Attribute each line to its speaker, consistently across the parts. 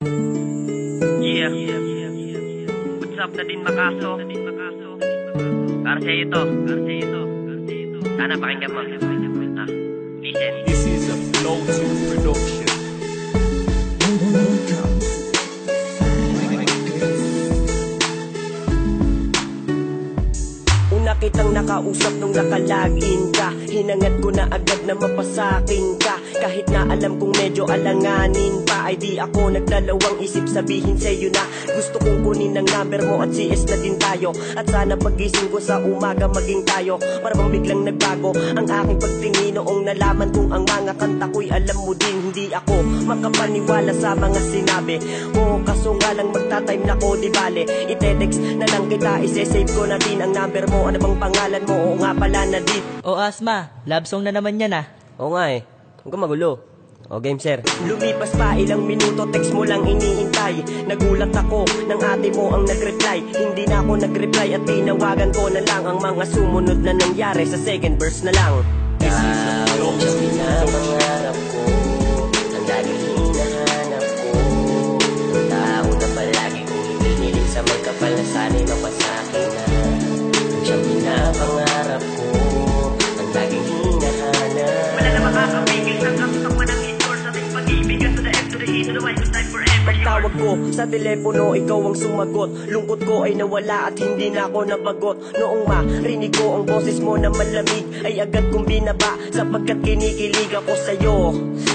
Speaker 1: Yeah. What's up na din Makaso? Para sa iyo to. Sana pakinggan mo. Listen.
Speaker 2: This is a Flow 2 production.
Speaker 3: Una kitang nakausap nung nakalagin ka. Hinangad ko na agad na mapasakin ka. Kahit na alam kong medyo alanganin pa, ay di ako nagdalawang isip sabihin sa'yo na gusto kong kunin ang number mo at CS na din tayo. At sana pagising ko sa umaga maging tayo. Para bang biglang nagbago ang aking pagtingin noong nalaman kong ang mga kanta ko'y alam mo din. Hindi ako makapaniwala sa mga sinabi mo, kaso nga lang magta-time na ko, di bale ite-text na lang kita, ise-save ko na din ang number mo. Ano bang pangalan mo? Oo nga pala na dit.
Speaker 4: O Asma, love song na naman yan ah.
Speaker 3: Oo nga eh, huwag ka magulo. O game sir. Lumipas pa ilang minuto, text mo lang iniintay. Nagulat ako nang ate mo ang nag-reply. Hindi na ako nag-reply at tinawagan ko na lang ang mga sumunod na nangyari sa second verse na lang.
Speaker 2: This is a Flow 2 production.
Speaker 3: Pangarap ko, ang laging hinahanap ko, ang tao na palagi kong hinihiling sa may kapal na sana'y mapasakin na. Siyang pinapangarap ko, ang laging hinahanap.
Speaker 1: Wala na makakapigil sa gusto ko ng endorse sa ating pag-ibig to the F to the E to the Y to time forever.
Speaker 3: Pagtawag ko sa telepono, ikaw ang sumagot. Lungkot ko ay nawala at hindi na ako nabagot. Noong marinig ko ang boses mo na malamig, ay agad kong binaba sapagkat kinikilig ako sa'yo.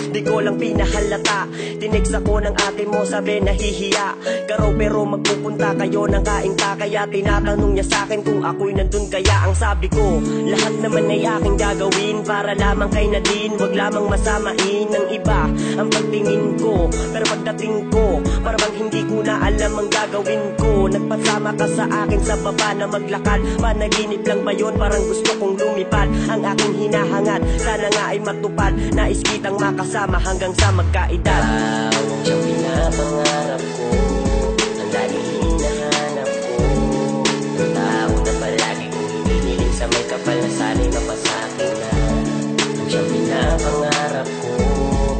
Speaker 3: Di ko lang pinahalata, tinext ako ng ate mo, sabi nahihiya ka raw pero magpupunta kayo ng kaingka. Kaya tinatanong niya sa'kin kung ako'y nandun, kaya ang sabi ko, lahat naman ay aking gagawin para lamang kay Nadine. Wag lamang masamain ng iba ang pagtingin ko, pero pagdating ko, para bang hindi ko na alam ang gagawin ko. Nagpasama ka sa akin sa baba na maglakad, panaginip lang ba yun? Parang gusto kong lumipad. Ang aking hinahangad, sana nga ay matupad. Nais kitang makasama hanggang sa magkaedad. Ang siyang pinapangarap ko, ang laging hinahanap ko, ang tao na palagi kong hinihiling sa may kapal na sana'y mapasakin na. Ang siyang pinapangarap ko,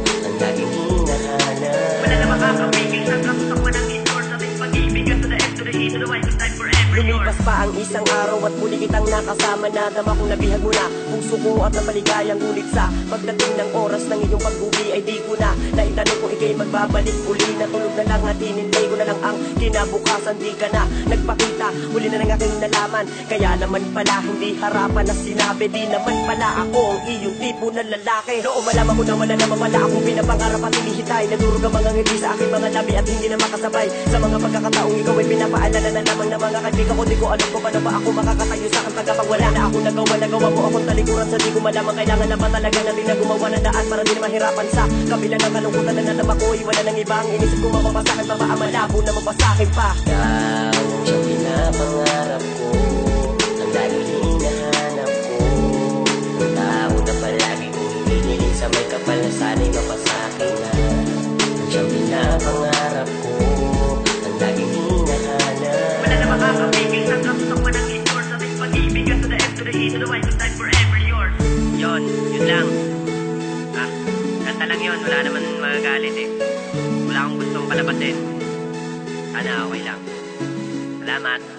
Speaker 3: ang laging hinahanap.
Speaker 1: Wala na makakapigil sa gusto ko ng endorse sa ating pag-ibig to the F to the E to the Y to time forever.
Speaker 3: Lumipas pa ang isang araw at muli kitang nakasama na. Dama kong nabihag mo na puso ko at napaligayang ngunit sa pagdating ng oras ng iyong pag-uwi ay di ko na naitanong kung ikay magbabalik uli. Natulog na lang at hinintay ko na lang ang kinabukasan. Di ka na nagpakita, huli na ng aking nalaman. Kaya naman pala hindi harapan na sinabi, di naman pala ako ang iyong tipo na lalaki. Noong malaman ko na wala naman pala akong pinapangarap at hinihintay, nadurog ang mga ngiti sa aking mga labi at hindi na makasabay. Sa mga pagkakataong ikaw ay pinapaalala na lamang ng mga kaibigan ko. Di ko alam kung paano ba ako makakatayo sa aking tagapag wala na ako nagawa mo akong talikuran sa di ko malamang. Kailangan na ba talaga natin na gumawa ng daan para di na mahirapan sa kabila ng kalungkutan na nadama ko. Wala nang ibang inisip ko mapapasakin pa, malabo na mapasakin pa. Ikaw ang siyang pinapangarap ko, ang laging hinahanap ko, ang tao na palagi kong hinihiling sa may kapal na sana'y mapasakin na. Ang siyang pinapangarap ko, ang laging hinahanap.
Speaker 1: Wala na makakapigil sa gusto ko ng endorse sa ating pag-ibig to the F to the E to the Y to time forever yours. Yun lang. Kanta lang yun, wala naman magagalit eh. Wala akong gustong palabasin. Sana okay lang. Salamat.